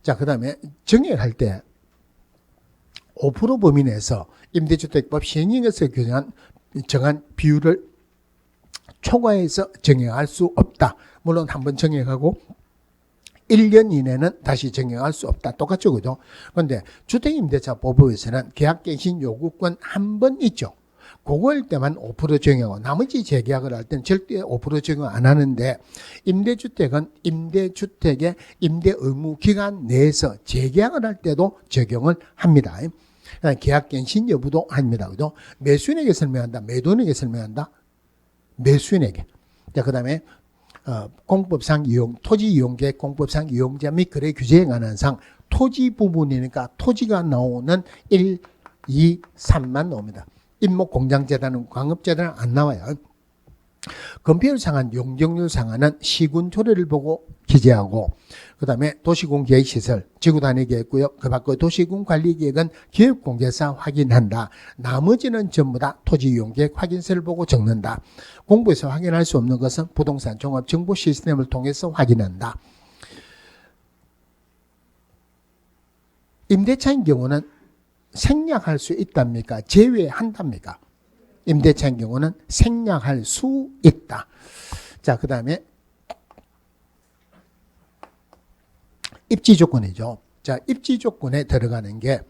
자, 그 다음에 정액할 때 5% 범위 내에서 임대주택법 시행령에서 정한 비율을 초과해서 정액할 수 없다. 물론 한번 정액하고 1년 이내는 다시 정액할 수 없다. 똑같죠, 그죠? 그런데 주택임대차 보호에서는 계약갱신 요구권 한 번 있죠. 그거일 때만 5% 적용하고 나머지 재계약을 할 때는 절대 5% 적용 안 하는데 임대주택은 임대주택의 임대 의무 기간 내에서 재계약을 할 때도 적용을 합니다. 계약갱신 여부도 합니다. 그죠? 매수인에게 설명한다. 매도인에게 설명한다. 매수인에게. 자, 그 다음에 공법상 토지 이용계획 공법상 이용자 및 거래 규제에 관한 상 토지 부분이니까 토지가 나오는 1, 2, 3만 나옵니다. 임목 공장재단은 광업재단은 안 나와요. 건폐율 상한, 용적률 상한은 시군 조례를 보고 기재하고, 그 다음에 도시군 계획시설, 지구단위 계획구역, 그 밖의 도시군 관리계획은 기획공개사 확인한다. 나머지는 전부 다 토지이용계획 확인서를 보고 적는다. 공부에서 확인할 수 없는 것은 부동산 종합정보 시스템을 통해서 확인한다. 임대차인 경우는 생략할 수 있답니까? 제외한답니까? 임대차인 경우는 생략할 수 있다. 자, 그 다음에 입지 조건이죠. 자, 입지 조건에 들어가는 게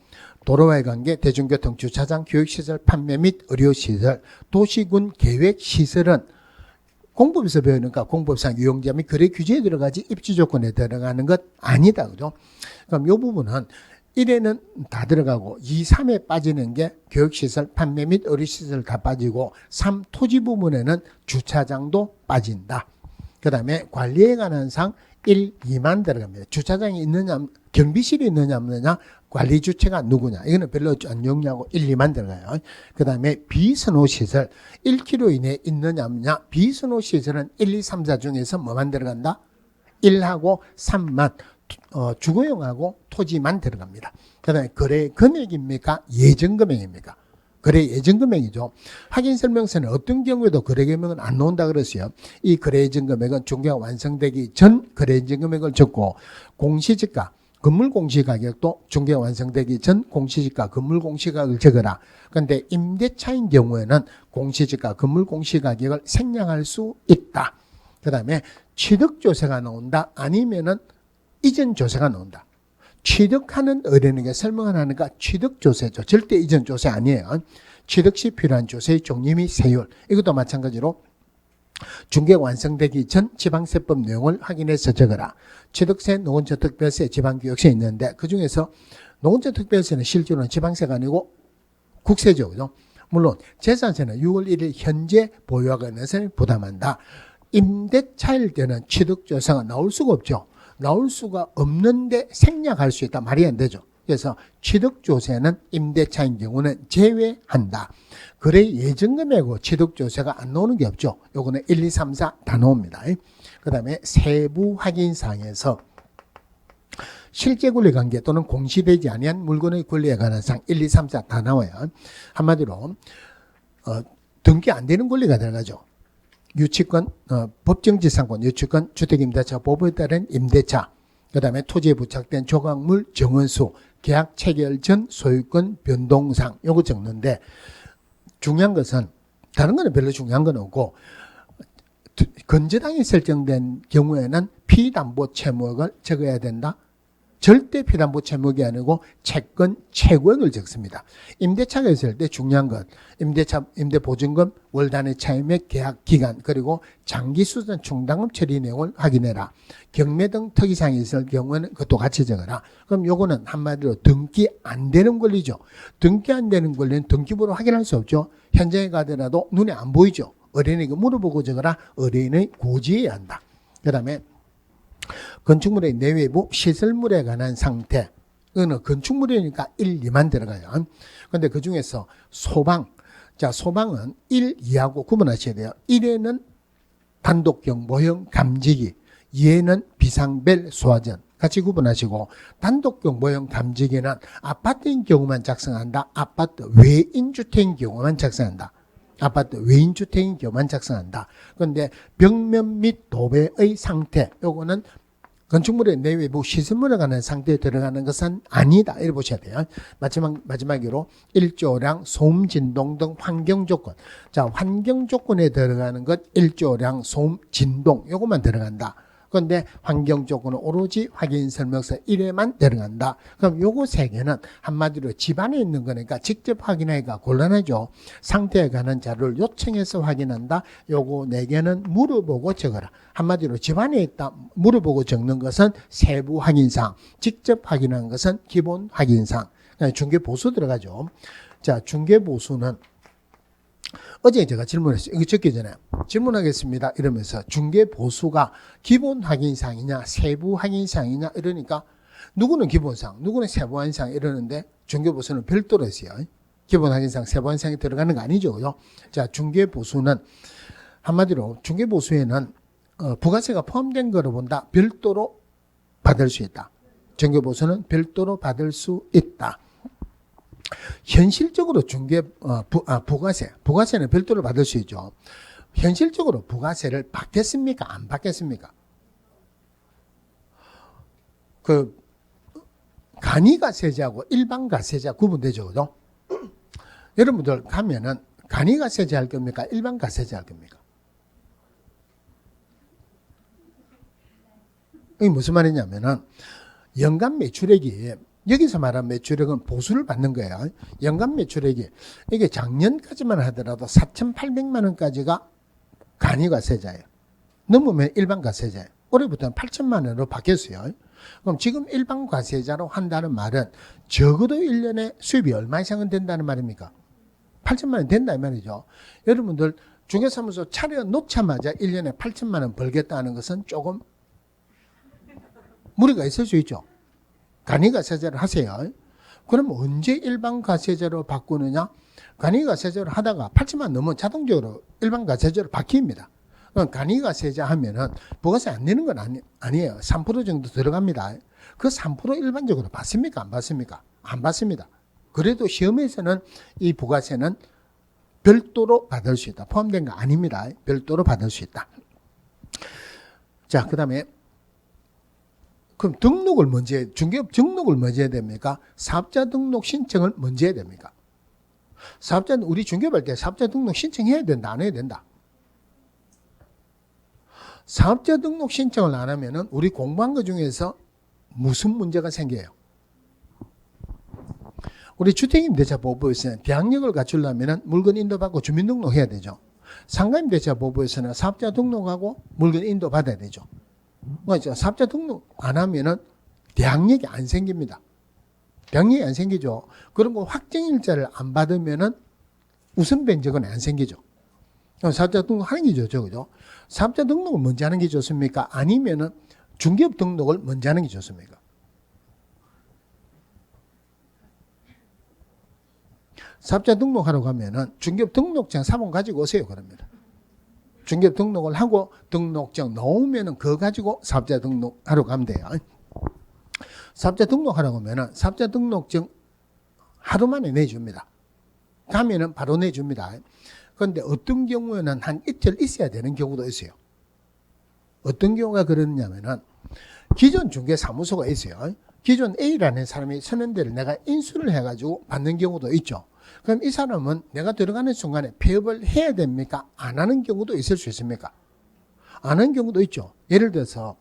도로와의 관계, 대중교통, 주차장, 교육시설, 판매 및 의료시설, 도시군 계획시설은 공법에서 배우니까 공법상 유용자 및 거래 규제에 들어가지 입지 조건에 들어가는 것 아니다. 그죠? 그럼 이 부분은 1에는 다 들어가고 2, 3에 빠지는 게 교육시설, 판매 및 의료시설 다 빠지고 3, 토지 부분에는 주차장도 빠진다. 그 다음에 관리에 관한 상 1, 2만 들어갑니다. 주차장이 있느냐, 경비실이 있느냐 없느냐, 관리 주체가 누구냐. 이거는 별로 안 중요하고 1, 2만 들어가요. 그 다음에 비선호시설 1km 이내에 있느냐 없느냐. 비선호시설은 1, 2, 3, 4 중에서 뭐만 들어간다? 1하고 3만. 주거용하고 토지만 들어갑니다. 그 다음에 거래 금액입니까? 예정 금액입니까? 거래 예정 금액이죠. 확인 설명서는 어떤 경우에도 거래 금액은 안 나온다 그랬어요. 이 거래 예정 금액은 중개가 완성되기 전 거래 예정 금액을 적고 공시지가, 건물 공시가격도 중개가 완성되기 전 공시지가, 건물 공시가격을 적어라. 그런데 임대차인 경우에는 공시지가, 건물 공시가격을 생략할 수 있다. 그 다음에 취득조세가 나온다. 아니면은 이전 조세가 나온다. 취득하는 어른에게 설명을 하니까 취득조세죠. 절대 이전 조세 아니에요. 취득 시 필요한 조세의 종류 및 세율. 이것도 마찬가지로 중개가 완성되기 전 지방세법 내용을 확인해서 적어라. 취득세, 노원저특별세, 지방교육세 있는데 그중에서 노원저특별세는 실제로는 지방세가 아니고 국세죠. 그죠? 물론 재산세는 6월 1일 현재 보유하고 있는 사람이 부담한다. 임대차일 때는 취득조세가 나올 수가 없죠. 나올 수가 없는데 생략할 수 있다. 말이 안 되죠. 그래서 취득조세는 임대차인 경우는 제외한다. 거래 예정금액하고 취득조세가 안 나오는 게 없죠. 요거는 1, 2, 3, 4 다 나옵니다. 그 다음에 세부 확인사항에서 실제 권리 관계 또는 공시되지 아니한 물건의 권리에 관한 사항 1, 2, 3, 4 다 나와요. 한마디로 등기 안 되는 권리가 들어가죠. 유치권, 법정지상권, 유치권, 주택임대차 보호에 따른 임대차, 그 다음에 토지에 부착된 조각물 정원수, 계약 체결 전 소유권 변동상, 요거 적는데 중요한 것은 다른 거는 별로 중요한 건 없고 건재당이 설정된 경우에는 피담보 채무액을 적어야 된다. 절대 피담보 채무액이 아니고 채권 최고액을 적습니다. 임대차가 있을 때 중요한 것, 임대차, 임대보증금, 월단위 차임액, 계약 기간, 그리고 장기수선 충당금 처리 내용을 확인해라. 경매 등 특이사항이 있을 경우에는 그것도 같이 적어라. 그럼 요거는 한마디로 등기 안 되는 권리죠. 등기 안 되는 권리는 등기부로 확인할 수 없죠. 현장에 가더라도 눈에 안 보이죠. 어린이에게 물어보고 적어라. 어린이 고지해야 한다. 그 다음에 건축물의 내외부 시설물에 관한 상태, 이거는 건축물이니까 1, 2만 들어가요. 근데 그 중에서 소방. 자, 소방은 1, 2하고 구분하셔야 돼요. 1에는 단독형 모형 감지기, 2에는 비상벨 소화전. 같이 구분하시고, 단독형 모형 감지기는 아파트인 경우만 작성한다. 아파트 외인주택인 경우만 작성한다. 아파트 외인주택인 경우만 작성한다. 그런데 벽면 및 도배의 상태, 요거는 건축물의 내외부 시설물에 관한 상태에 들어가는 것은 아니다. 이렇게 보셔야 돼요. 마지막으로 일조량, 소음, 진동 등 환경 조건. 자, 환경 조건에 들어가는 것 일조량, 소음, 진동 요것만 들어간다. 그런데 환경 조건은 오로지 확인 설명서 1에만 들어간다. 그럼 요거 세 개는 한마디로 집안에 있는 거니까 직접 확인하기가 곤란하죠. 상태에 관한 자료를 요청해서 확인한다. 요거 네 개는 물어보고 적어라. 한마디로 집안에 있다 물어보고 적는 것은 세부 확인사항, 직접 확인한 것은 기본 확인사항. 중개 보수 들어가죠. 자, 중개 보수는 어제 제가 질문했어요. 이거 적기 전에 질문하겠습니다 이러면서 중개 보수가 기본 확인사항이냐 세부 확인사항이냐 이러니까 누구는 기본사항 누구는 세부 확인사항 이러는데 중개 보수는 별도로 했어요. 기본 확인사항 세부 확인사항이 들어가는 거 아니죠. 자, 중개 보수는 한마디로 중개 보수에는 부가세가 포함된 거로 본다. 별도로 받을 수 있다. 중개 보수는 별도로 받을 수 있다. 현실적으로 부가세는 별도로 받을 수 있죠. 현실적으로 부가세를 받겠습니까? 안 받겠습니까? 그 간이가세자하고 일반가세자 구분되죠, 그죠? 여러분들 가면은 간이가세자 할 겁니까? 일반가세자 할 겁니까? 이게 무슨 말이냐면은 연간 매출액이 여기서 말하는 매출액은 보수를 받는 거예요. 연간 매출액이 이게 작년까지만 하더라도 4,800만 원까지가 간이가세자예요. 넘으면 일반가세자예요. 올해부터는 8천만 원으로 바뀌었어요. 그럼 지금 일반가세자로 한다는 말은 적어도 1년에 수입이 얼마 이상은 된다는 말입니까? 8천만 원 된다 이 말이죠. 여러분들 중개사무소 차려 놓자마자 1년에 8천만 원 벌겠다는 것은 조금 무리가 있을 수 있죠. 간이가세자를 하세요. 그럼 언제 일반가세자로 바꾸느냐? 간이가세자를 하다가 8천만 넘으면 자동적으로 일반가세자로 바뀝니다. 그럼 간이가세자 하면은 부가세 안 내는 건 아니에요. 3% 정도 들어갑니다. 그 3% 일반적으로 받습니까? 안 받습니까? 안 받습니다. 그래도 시험에서는 이 부가세는 별도로 받을 수 있다. 포함된 거 아닙니다. 별도로 받을 수 있다. 자, 그 다음에 그럼 등록을 먼저 중개업 등록을 먼저 해야 됩니까? 사업자 등록 신청을 먼저 해야 됩니까? 우리 중개업할 때 사업자 등록 신청해야 된다, 안 해야 된다? 사업자 등록 신청을 안 하면은 우리 공부한 것 중에서 무슨 문제가 생겨요? 우리 주택임대차 보호법에서는 대항력을 갖추려면 물건 인도받고 주민등록해야 되죠. 상가임대차 보호법에서는 사업자 등록하고 물건 인도받아야 되죠. 그렇죠. 사업자 등록 안 하면은 대항력이 안 생깁니다. 대항력이 안 생기죠. 그런 거 확정일자를 안 받으면은 우선 변적은 안 생기죠. 사업자 등록 하는 게 좋죠. 그죠? 사업자 등록을 먼저 하는 게 좋습니까? 아니면은 중개업 등록을 먼저 하는 게 좋습니까? 사업자 등록하러 가면은 중개업 등록증 사본 가지고 오세요. 그럽니다. 중개업 등록을 하고 등록증 넣으면은 그거 가지고 사업자 등록하러 가면 돼요. 사업자 등록하러 가면은 사업자 등록증 하루 만에 내줍니다. 가면은 바로 내줍니다. 그런데 어떤 경우에는 한 이틀 있어야 되는 경우도 있어요. 어떤 경우가 그러냐면은 기존 중개사무소가 있어요. 기존 A라는 사람이 서는 데를 내가 인수를 해가지고 받는 경우도 있죠. 그럼 이 사람은 내가 들어가는 순간에 폐업을 해야 됩니까? 안 하는 경우도 있을 수 있습니까? 안 하는 경우도 있죠. 예를 들어서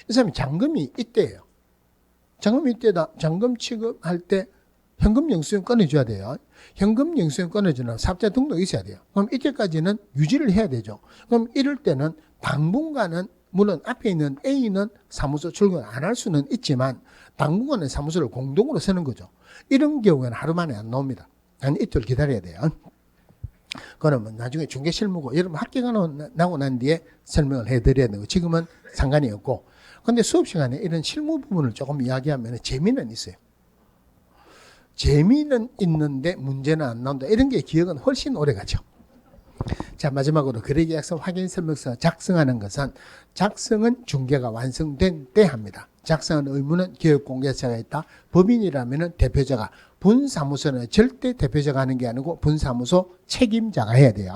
이 사람이 잔금이 있대요. 잔금이 있대다. 잔금 취급할 때 현금 영수증 꺼내줘야 돼요. 현금 영수증 꺼내주는 사업자 등록이 있어야 돼요. 그럼 이때까지는 유지를 해야 되죠. 그럼 이럴 때는 당분간은 물론 앞에 있는 A는 사무소 출근 안 할 수는 있지만 당분간은 사무소를 공동으로 쓰는 거죠. 이런 경우에는 하루 만에 안 나옵니다. 한 이틀 기다려야 돼요. 그러면 나중에 중개 실무고 여러분 학기가 나고 난 뒤에 설명을 해드려야 되고 지금은 상관이 없고 근데 수업 시간에 이런 실무 부분을 조금 이야기하면 재미는 있어요. 재미는 있는데 문제는 안 나온다. 이런 게 기억은 훨씬 오래 가죠. 자, 마지막으로 거래계약서 확인설명서 작성하는 것은 작성은 중개가 완성된 때 합니다. 작성하는 의무는 기업공개처가 있다. 법인이라면 대표자가, 분사무소는 절대 대표자가 하는 게 아니고 분사무소 책임자가 해야 돼요.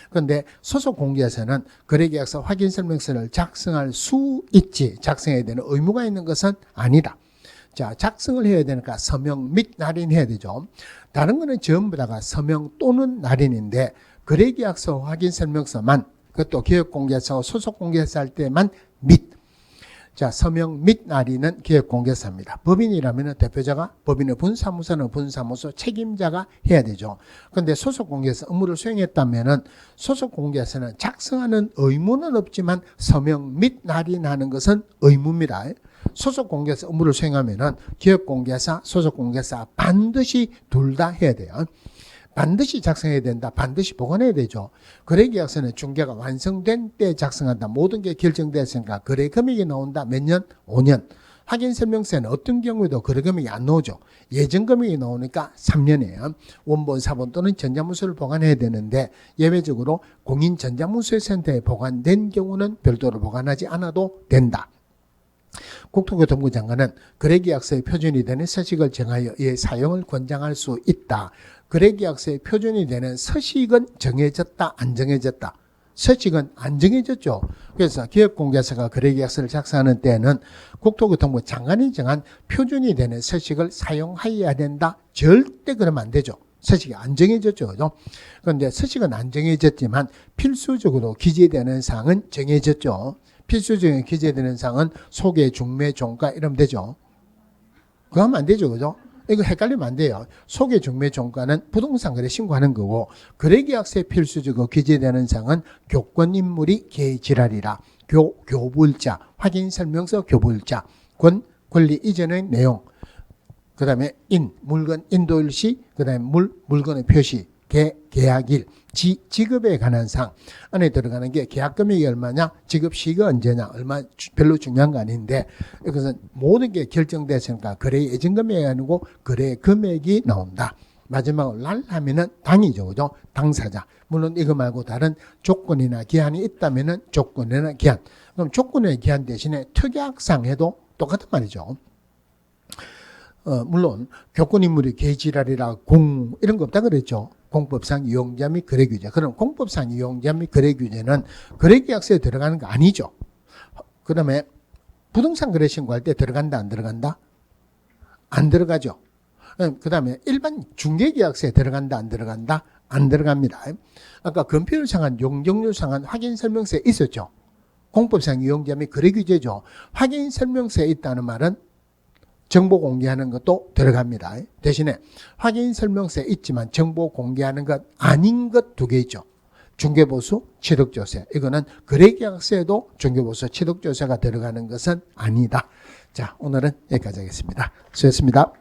그런데 소속공개에서는 거래계약서 확인설명서를 작성할 수 있지, 작성해야 되는 의무가 있는 것은 아니다. 자, 작성을 해야 되니까 서명 및 날인해야 되죠. 다른 거는 전부 다가 서명 또는 날인인데 거래계약서 확인설명서만, 그것도 기업공개서 소속공개서 할 때만 및. 자, 서명 및 날인은 기업공개서입니다. 법인이라면 대표자가, 법인의 분사무소는 분사무소 책임자가 해야 되죠. 그런데 소속공개서 업무를 수행했다면은 소속공개서는 작성하는 의무는 없지만 서명 및 날인하는 것은 의무입니다. 소속공개서 업무를 수행하면은 기업공개사, 소속공개사 반드시 둘 다 해야 돼요. 반드시 작성해야 된다. 반드시 보관해야 되죠. 거래계약서는 중개가 완성된 때 작성한다. 모든 게 결정됐으니까 거래 금액이 나온다. 몇 년? 5년. 확인설명서에는 어떤 경우에도 거래 금액이 안 나오죠. 예정 금액이 나오니까 3년이에요. 원본, 사본 또는 전자문서를 보관해야 되는데 예외적으로 공인전자문서센터에 보관된 경우는 별도로 보관하지 않아도 된다. 국토교통부 장관은 거래계약서의 표준이 되는 서식을 정하여 이의 사용을 권장할 수 있다. 거래계약서의 표준이 되는 서식은 정해졌다, 안 정해졌다. 서식은 안 정해졌죠. 그래서 기업공개서가 거래계약서를 작성하는 때에는 국토교통부 장관이 정한 표준이 되는 서식을 사용하여야 된다. 절대 그러면 안 되죠. 서식이 안 정해졌죠. 그죠? 그런데 서식은 안 정해졌지만 필수적으로 기재되는 사항은 정해졌죠. 필수적인 기재되는 사항은 소개, 중매, 종가 이러면 되죠. 그거 하면 안 되죠. 그죠? 이거 헷갈리면 안 돼요. 소개, 중매, 종가는 부동산 거래 신고하는 거고 거래계약서에 필수적으로 기재되는 사항은 교권 인물이 개의지랄이라 교불자, 확인설명서 교불자, 권리 이전의 내용, 그 다음에 물건 인도일시, 그 다음에 물건의 표시, 계약일, 지급에 관한 사항 안에 들어가는 게 계약 금액이 얼마냐, 지급 시기가 언제냐, 얼마 별로 중요한 거 아닌데 이것은 모든 게 결정됐으니까 거래 예정 금액이 아니고 거래 금액이 나온다. 마지막으로 날 하면은 당이죠, 그죠? 당사자. 물론 이거 말고 다른 조건이나 기한이 있다면은 조건이나 기한. 그럼 조건의 기한 대신에 특약상 해도 똑같은 말이죠. 물론 교권인물이 개지랄이라 이런 거 없다 그랬죠. 공법상 이용자 및 거래규제. 그럼 공법상 이용자 및 거래규제는 거래계약서에 들어가는 거 아니죠. 그 다음에 부동산 거래 신고할 때 들어간다, 안 들어간다? 안 들어가죠. 그 다음에 일반 중개계약서에 들어간다, 안 들어간다? 안 들어갑니다. 아까 금표를 상한 용적률 상한 확인설명서에 있었죠. 공법상 이용자 및 거래규제죠. 확인설명서에 있다는 말은 정보 공개하는 것도 들어갑니다. 대신에 확인설명서에 있지만 정보 공개하는 것 아닌 것 두 개 있죠. 중개보수, 취득조세. 이거는 거래계약서에도 중개보수, 취득조세가 들어가는 것은 아니다. 자, 오늘은 여기까지 하겠습니다. 수고했습니다.